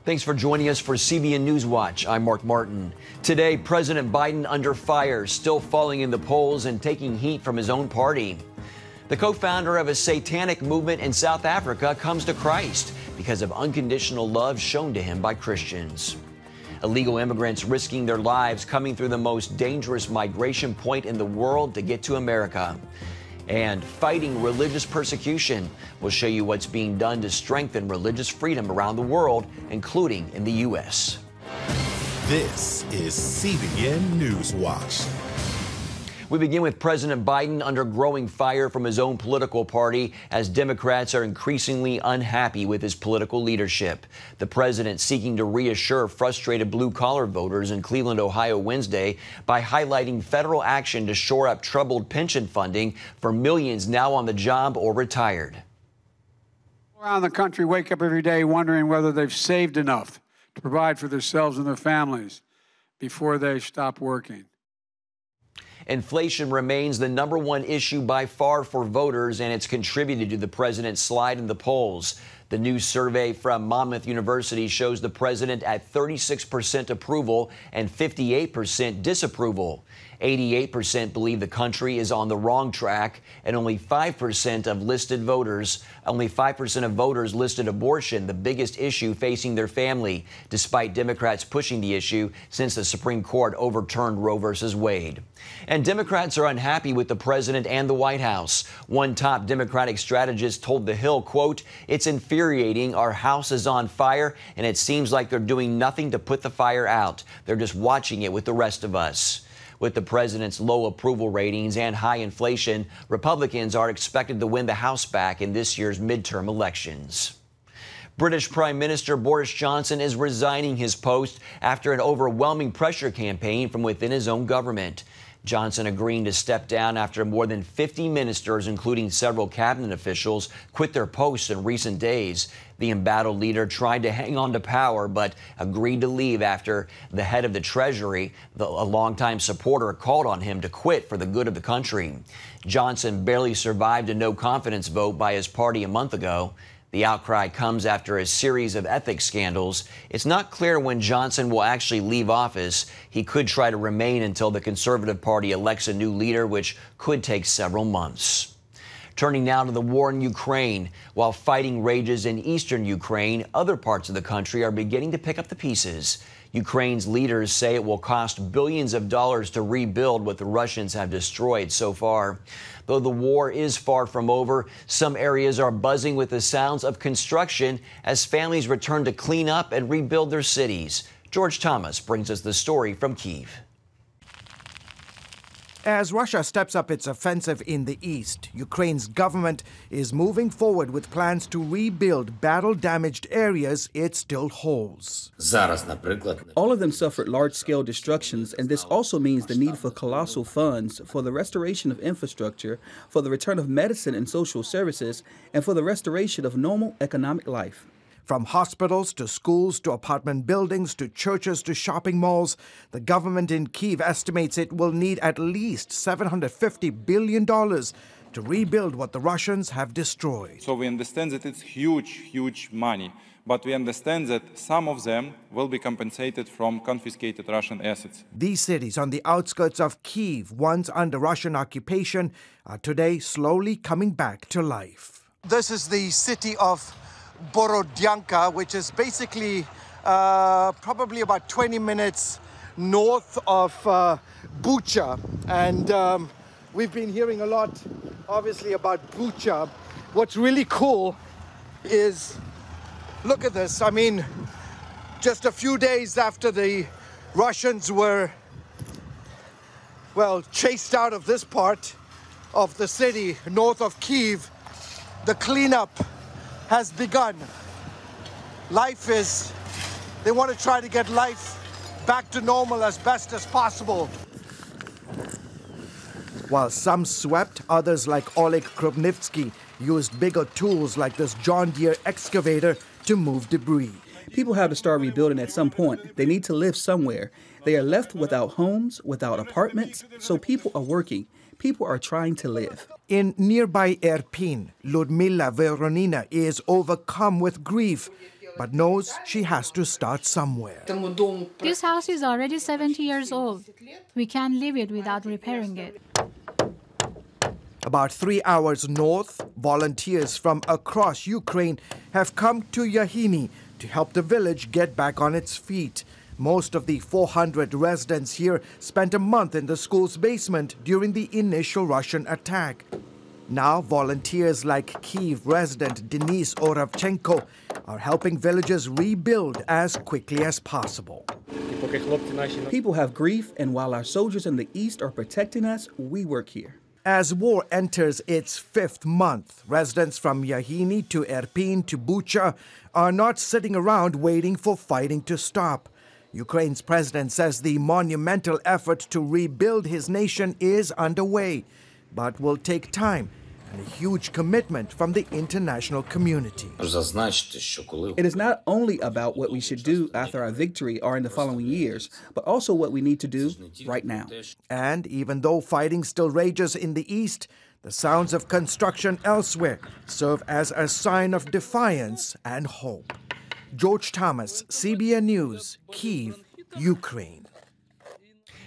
Thanks for joining us for CBN News Watch. I'm Mark Martin. Today, President Biden under fire, still falling in the polls and taking heat from his own party. The co-founder of a satanic movement in South Africa comes to Christ because of unconditional love shown to him by Christians. Illegal immigrants risking their lives coming through the most dangerous migration point in the world to get to America. And fighting religious persecution. We'll show you what's being done to strengthen religious freedom around the world, including in the U.S. This is CBN News Watch. We begin with President Biden under growing fire from his own political party as Democrats are increasingly unhappy with his political leadership. The president seeking to reassure frustrated blue-collar voters in Cleveland, Ohio Wednesday by highlighting federal action to shore up troubled pension funding for millions now on the job or retired. Around the country wake up every day wondering whether they've saved enough to provide for themselves and their families before they stop working. Inflation remains the #1 issue by far for voters, and it's contributed to the president's slide in the polls. The new survey from Monmouth University shows the president at 36% approval and 58% disapproval. 88% believe the country is on the wrong track, and only 5% of voters listed abortion the biggest issue facing their family, despite Democrats pushing the issue since the Supreme Court overturned Roe v. Wade. And Democrats are unhappy with the president and the White House. One top Democratic strategist told The Hill, quote, "It's infuriating. Our house is on fire, and it seems like they're doing nothing to put the fire out. They're just watching it with the rest of us." With the president's low approval ratings and high inflation, Republicans are expected to win the House back in this year's midterm elections. British Prime Minister Boris Johnson is resigning his post after an overwhelming pressure campaign from within his own government. Johnson agreeing to step down after more than 50 ministers, including several cabinet officials, quit their posts in recent days. The embattled leader tried to hang on to power, but agreed to leave after the head of the Treasury, a longtime supporter, called on him to quit for the good of the country. Johnson barely survived a no-confidence vote by his party a month ago. The outcry comes after a series of ethics scandals. It's not clear when Johnson will actually leave office. He could try to remain until the Conservative Party elects a new leader, which could take several months. Turning now to the war in Ukraine. While fighting rages in eastern Ukraine, other parts of the country are beginning to pick up the pieces. Ukraine's leaders say it will cost billions of dollars to rebuild what the Russians have destroyed so far. Though the war is far from over, some areas are buzzing with the sounds of construction as families return to clean up and rebuild their cities. George Thomas brings us the story from Kyiv. As Russia steps up its offensive in the east, Ukraine's government is moving forward with plans to rebuild battle-damaged areas it still holds. All of them suffered large-scale destructions, and this also means the need for colossal funds for the restoration of infrastructure, for the return of medicine and social services, and for the restoration of normal economic life. From hospitals to schools to apartment buildings to churches to shopping malls, the government in Kyiv estimates it will need at least $750 billion to rebuild what the Russians have destroyed. So we understand that it's huge money, but we understand that some of them will be compensated from confiscated Russian assets. These cities on the outskirts of Kyiv, once under Russian occupation, are today slowly coming back to life. This is the city of Borodyanka, which is basically probably about 20 minutes north of Bucha. And we've been hearing a lot, obviously, about Bucha. What's really cool is, look at this. I mean, just a few days after the Russians were, well, chased out of this part of the city, north of Kyiv, the cleanup has begun. They want to try to get life back to normal as best as possible. While some swept, others like Oleg Krupnitsky used bigger tools like this John Deere excavator to move debris. People have to start rebuilding at some point. They need to live somewhere. They are left without homes, without apartments, so people are working. People are trying to live. In nearby Irpin, Ludmila Voronina is overcome with grief but knows she has to start somewhere. This house is already 70 years old. We can't leave it without repairing it. About 3 hours north, volunteers from across Ukraine have come to Yahini to help the village get back on its feet. Most of the 400 residents here spent a month in the school's basement during the initial Russian attack. Now, volunteers like Kyiv resident Denis Oravchenko are helping villagers rebuild as quickly as possible. People have grief, and while our soldiers in the east are protecting us, we work here. As war enters its 5th month, residents from Yahini to Irpin to Bucha are not sitting around waiting for fighting to stop. Ukraine's president says the monumental effort to rebuild his nation is underway, but will take time and a huge commitment from the international community. It is not only about what we should do after our victory or in the following years, but also what we need to do right now. And even though fighting still rages in the east, the sounds of construction elsewhere serve as a sign of defiance and hope. George Thomas, CBN News, Kyiv, Ukraine.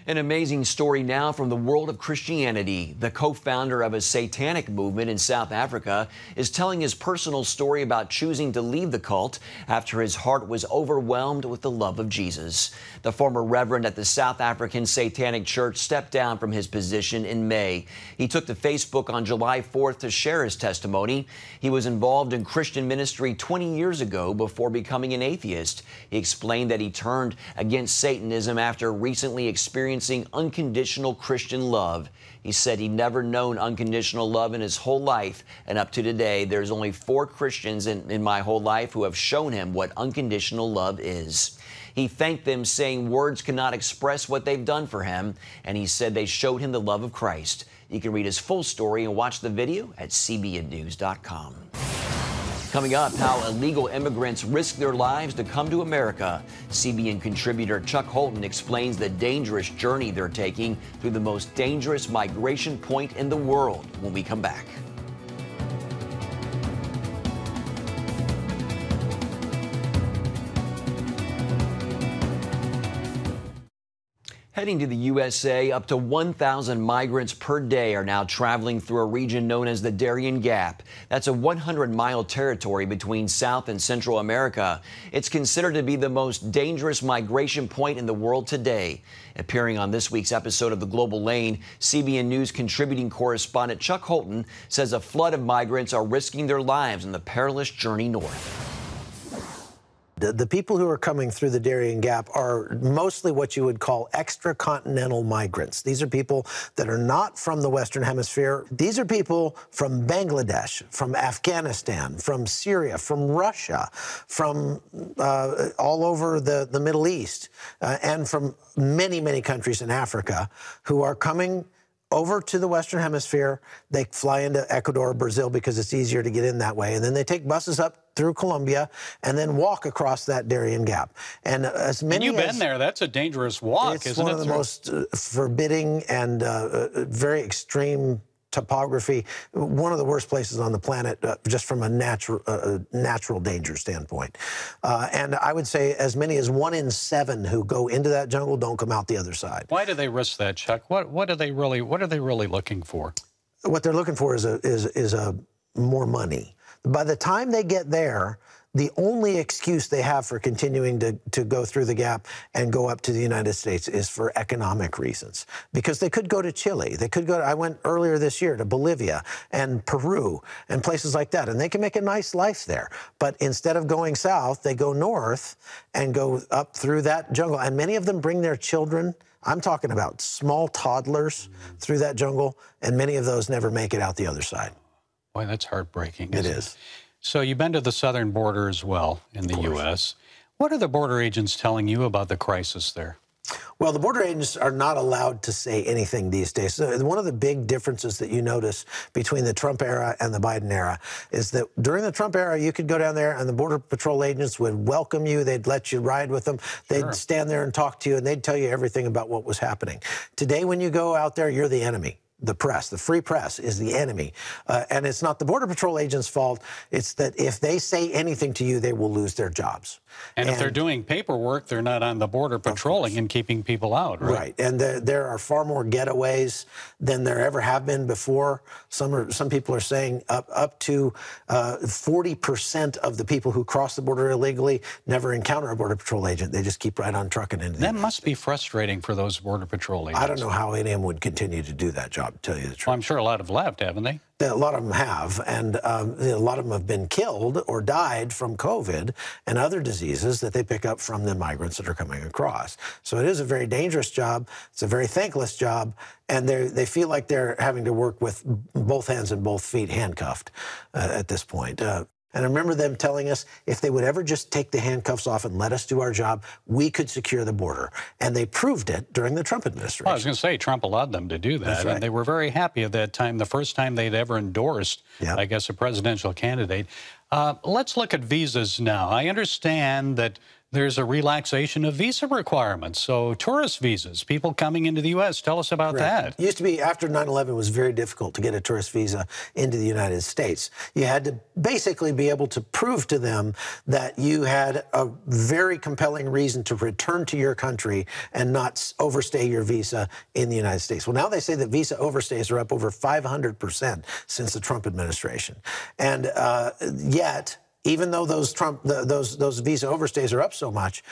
An amazing story now from the world of Christianity. The co-founder of a satanic movement in South Africa is telling his personal story about choosing to leave the cult after his heart was overwhelmed with the love of Jesus. The former reverend at the South African Satanic Church stepped down from his position in May. He took to Facebook on July 4th to share his testimony. He was involved in Christian ministry 20 years ago before becoming an atheist. He explained that he turned against Satanism after recently experiencing unconditional Christian love. He said he'd never known unconditional love in his whole life, and up to today, there's only 4 Christians in my whole life who have shown him what unconditional love is. He thanked them, saying words cannot express what they've done for him, and he said they showed him the love of Christ. You can read his full story and watch the video at cbnnews.com. Coming up, how illegal immigrants risk their lives to come to America. CBN contributor Chuck Holton explains the dangerous journey they're taking through the most dangerous migration point in the world when we come back. Heading to the USA, up to 1,000 migrants per day are now traveling through a region known as the Darien Gap. That's a 100-mile territory between South and Central America. It's considered to be the most dangerous migration point in the world today. Appearing on this week's episode of The Global Lane, CBN News contributing correspondent Chuck Holton says a flood of migrants are risking their lives on the perilous journey north. The people who are coming through the Darien Gap are mostly what you would call extracontinental migrants. These are people that are not from the Western Hemisphere. These are people from Bangladesh, from Afghanistan, from Syria, from Russia, from all over the Middle East, and from many, many countries in Africa who are coming over to the Western Hemisphere. They fly into Ecuador, Brazil, because it's easier to get in that way. And then they take buses up through Colombia and then walk across that Darien Gap. And as many you've been there. That's a dangerous walk, isn't it? It's one of the most forbidding and very extreme topography, one of the worst places on the planet, just from a natural danger standpoint. And I would say as many as 1 in 7 who go into that jungle don't come out the other side. Why do they risk that, Chuck? What are they really looking for? What they're looking for is more money. By the time they get there, the only excuse they have for continuing to go through the gap and go up to the United States is for economic reasons. Because they could go to Chile. They could go I went earlier this year to Bolivia and Peru and places like that, and they can make a nice life there. But instead of going south, they go north and go up through that jungle. And many of them bring their children. I'm talking about small toddlers through that jungle, and many of those never make it out the other side. Boy, that's heartbreaking. It is. So you've been to the southern border as well in the U.S. What are the border agents telling you about the crisis there? Well, the border agents are not allowed to say anything these days. So one of the big differences that you notice between the Trump era and the Biden era is that during the Trump era, you could go down there and the Border Patrol agents would welcome you. They'd let you ride with them. They'd stand there and talk to you, and they'd tell you everything about what was happening. Today, when you go out there, you're the enemy. the press. The free press is the enemy. And it's not the Border Patrol agents' fault. It's that if they say anything to you, they will lose their jobs. And if they're doing paperwork, they're not on the border patrolling and keeping people out, right? Right. And there are far more getaways than there ever have been before. Some people are saying up to 40% of the people who cross the border illegally never encounter a Border Patrol agent. They just keep right on trucking into That must be frustrating for those Border Patrol agents. I don't know how any of them would continue to do that job, to tell you the truth. Well, I'm sure a lot have left, haven't they? A lot of them have, and a lot of them have been killed or died from COVID and other diseases that they pick up from the migrants that are coming across. So it is a very dangerous job. It's a very thankless job, and they feel like they're having to work with both hands and both feet handcuffed at this point. And I remember them telling us if they would ever just take the handcuffs off and let us do our job, we could secure the border. And they proved it during the Trump administration. Well, I was going to say, Trump allowed them to do that. That's right. And they were very happy at that time, the first time they'd ever endorsed, I guess, a presidential candidate. Let's look at visas now. I understand that there's a relaxation of visa requirements. So tourist visas, people coming into the U.S. Tell us about that. It used to be, after 9/11, it was very difficult to get a tourist visa into the United States. You had to basically be able to prove to them that you had a very compelling reason to return to your country and not overstay your visa in the United States. Well, now they say that visa overstays are up over 500% since the Trump administration. And yet, even though those visa overstays are up so much,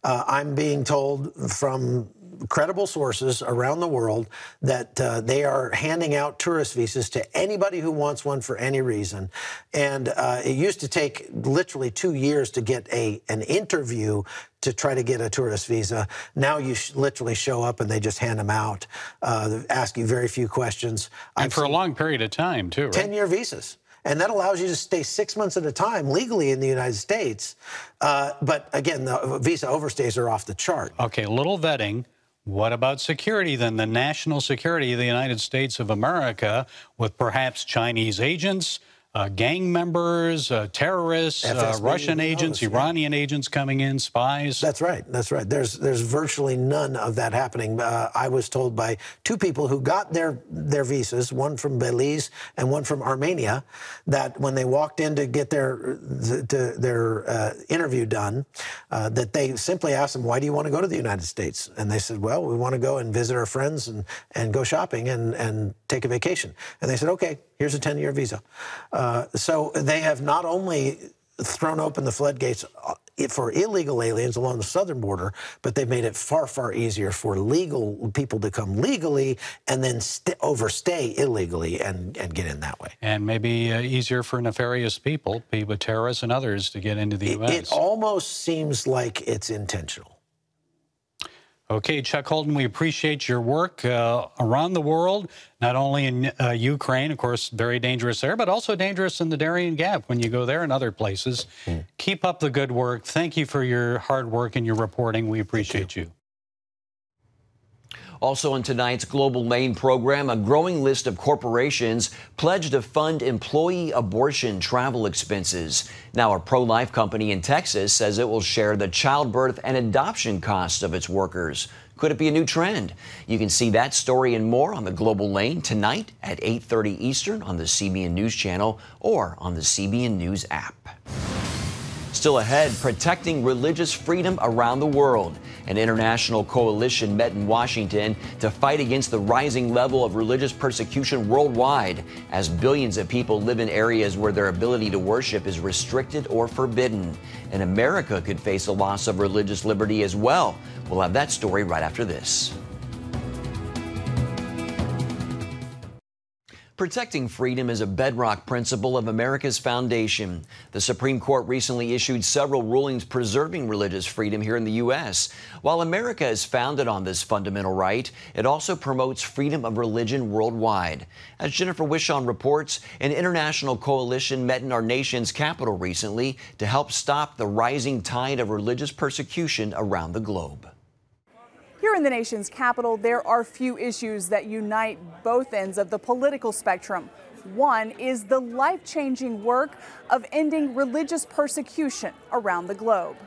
I'm being told from credible sources around the world that they are handing out tourist visas to anybody who wants one for any reason. And it used to take literally 2 years to get an interview to try to get a tourist visa. Now you literally show up and they just hand them out, ask you very few questions. And for a long period of time, too, right? 10-year visas. And that allows you to stay 6 months at a time legally in the United States. But again, the visa overstays are off the chart. Okay, a little vetting. What about security, then? The national security of the United States of America with perhaps Chinese agents, gang members, terrorists, FSB, Russian agents, Iranian agents coming in, spies. That's right. That's right. There's virtually none of that happening. I was told by two people who got their visas, one from Belize and one from Armenia, that when they walked in to get their interview done, that they simply asked them, "Why do you want to go to the United States?" And they said, "Well, we want to go and visit our friends and go shopping and take a vacation." And they said, "Okay, here's a 10-year visa." So they have not only thrown open the floodgates for illegal aliens along the southern border, but they've made it far, far easier for legal people to come legally and then overstay illegally and get in that way. And maybe easier for nefarious people, terrorists and others, to get into the U.S. It almost seems like it's intentional. Okay, Chuck Holton, we appreciate your work around the world, not only in Ukraine, of course, very dangerous there, but also dangerous in the Darien Gap when you go there and other places. Keep up the good work. Thank you for your hard work and your reporting. We appreciate you. Also in tonight's Global Lane program, a growing list of corporations pledged to fund employee abortion travel expenses. Now, a pro-life company in Texas says it will share the childbirth and adoption costs of its workers. Could it be a new trend? You can see that story and more on the Global Lane tonight at 8:30 Eastern on the CBN News Channel or on the CBN News app. Still ahead, protecting religious freedom around the world. An international coalition met in Washington to fight against the rising level of religious persecution worldwide as billions of people live in areas where their ability to worship is restricted or forbidden. And America could face a loss of religious liberty as well. We'll have that story right after this. Protecting freedom is a bedrock principle of America's foundation. The Supreme Court recently issued several rulings preserving religious freedom here in the U.S. While America is founded on this fundamental right, it also promotes freedom of religion worldwide. As Jennifer Wishon reports, an international coalition met in our nation's capital recently to help stop the rising tide of religious persecution around the globe. Here in the nation's capital, there are few issues that unite both ends of the political spectrum. One is the life-changing work of ending religious persecution around the globe.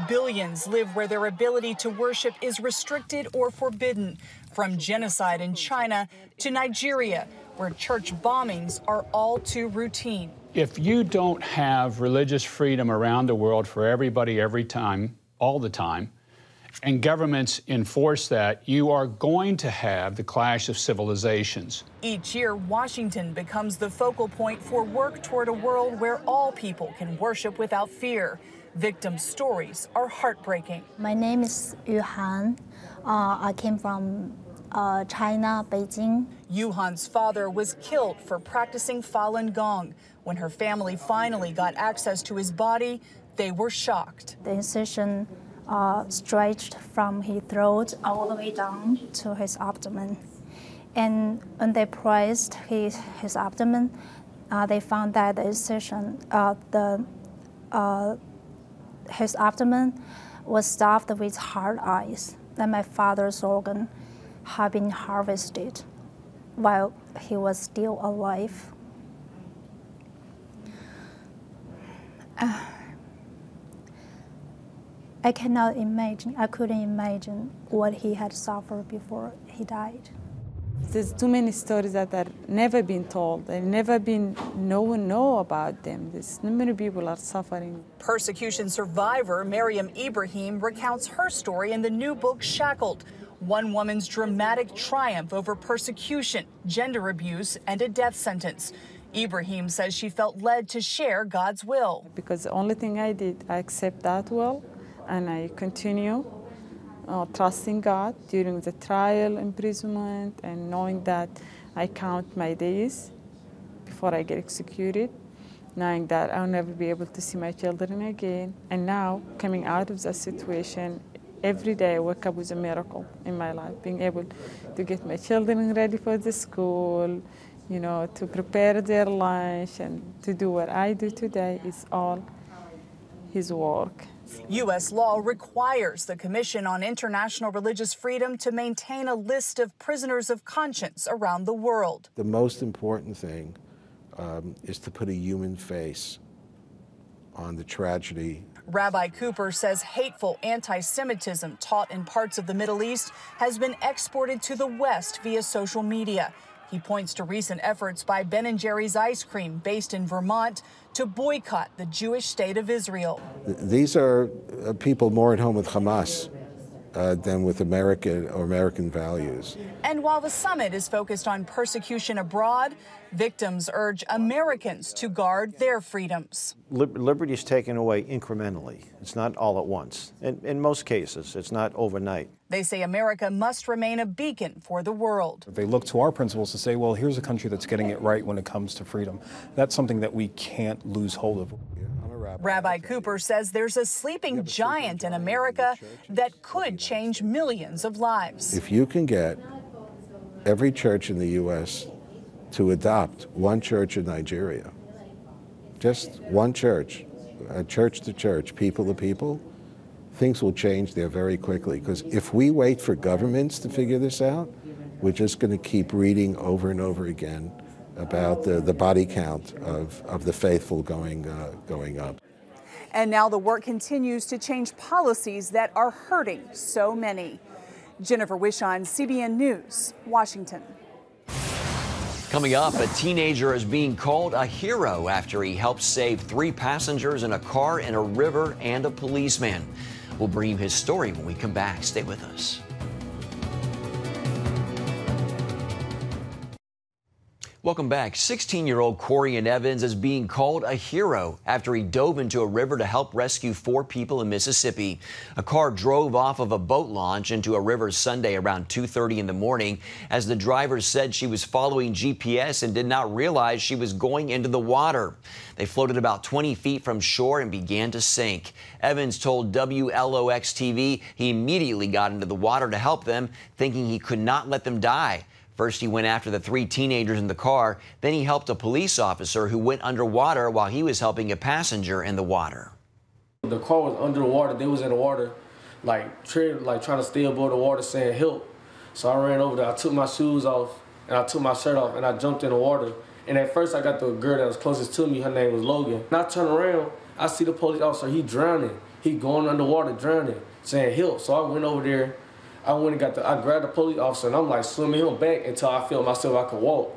Billions live where their ability to worship is restricted or forbidden. From genocide in China to Nigeria, where church bombings are all too routine. If you don't have religious freedom around the world for everybody, every time, all the time, and governments enforce that, you are going to have the clash of civilizations. Each year, Washington becomes the focal point for work toward a world where all people can worship without fear. Victims' stories are heartbreaking. My name is Yu Han. I came from China, Beijing. Yuhan's father was killed for practicing Falun Gong. When her family finally got access to his body, they were shocked. The incision stretched from his throat all the way down to his abdomen. And when they pressed his abdomen, they found that the incision, his abdomen was stuffed with hard ice, and my father's organ had been harvested while he was still alive. I cannot imagine, I couldn't imagine what he had suffered before he died. There's too many stories that are never been told. They've never been, no one know about them. There's so many people are suffering. Persecution survivor Maryam Ibrahim recounts her story in the new book, Shackled. One woman's dramatic triumph over persecution, gender abuse, and a death sentence. Ibrahim says she felt led to share God's will. Because the only thing I did, I accept that will, and I continue trusting God during the trial, imprisonment, and knowing that I count my days before I get executed, knowing that I'll never be able to see my children again. And now, coming out of that situation, every day I wake up with a miracle in my life, being able to get my children ready for the school, you know, to prepare their lunch, and to do what I do today is all His work. U.S. law requires the Commission on International Religious Freedom to maintain a list of prisoners of conscience around the world. The most important thing is to put a human face on the tragedy. Rabbi Cooper says hateful anti-Semitism taught in parts of the Middle East has been exported to the West via social media. He points to recent efforts by Ben & Jerry's Ice Cream, based in Vermont, to boycott the Jewish state of Israel. These are people more at home with Hamas than with American values. And while the summit is focused on persecution abroad, victims urge Americans to guard their freedoms. Liberty is taken away incrementally. It's not all at once. In most cases, it's not overnight. They say America must remain a beacon for the world. They look to our principles to say, well, here's a country that's getting it right when it comes to freedom. That's something that we can't lose hold of. Rabbi Cooper says there's a sleeping giant in America that could change millions of lives. If you can get every church in the U.S. to adopt one church in Nigeria, just one church, church to church, people to people, things will change there very quickly. Because if we wait for governments to figure this out, we're just going to keep reading over and over again about the body count of the faithful going up. And now the work continues to change policies that are hurting so many. Jennifer Wishon, CBN News, Washington. Coming up, a teenager is being called a hero after he helped save 3 passengers in a car in a river and a policeman. We'll bring you his story when we come back. Stay with us. Welcome back. 16-year-old Corian Evans is being called a hero after he dove into a river to help rescue 4 people in Mississippi. A car drove off of a boat launch into a river Sunday around 2:30 in the morning, as the driver said she was following GPS and did not realize she was going into the water. They floated about 20 feet from shore and began to sink. Evans told WLOX-TV he immediately got into the water to help them, thinking he could not let them die. First, he went after the 3 teenagers in the car. Then he helped a police officer who went underwater while he was helping a passenger in the water. The car was under the water. They was in the water, like trying to stay above the water, saying help. So I ran over there. I took my shoes off and I took my shirt off and I jumped in the water. And at first, I got the girl that was closest to me. Her name was Logan. And I turn around. I see the police officer. He drowning. He going underwater, drowning, saying help. So I went over there. I grabbed the police officer, and I'm like swimming him back until I feel myself I could walk.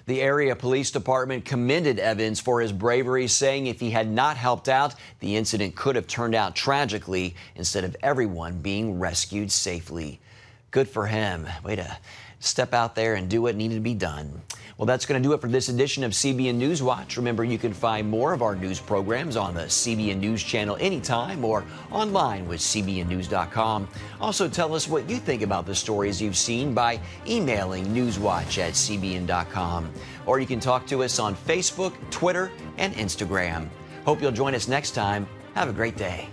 The area police department commended Evans for his bravery, saying if he had not helped out, the incident could have turned out tragically instead of everyone being rescued safely. Good for him. Way to step out there and do what needed to be done. Well, that's going to do it for this edition of CBN News Watch. Remember, you can find more of our news programs on the CBN News channel anytime or online with cbnnews.com. Also, tell us what you think about the stories you've seen by emailing newswatch@cbn.com. Or you can talk to us on Facebook, Twitter, and Instagram. Hope you'll join us next time. Have a great day.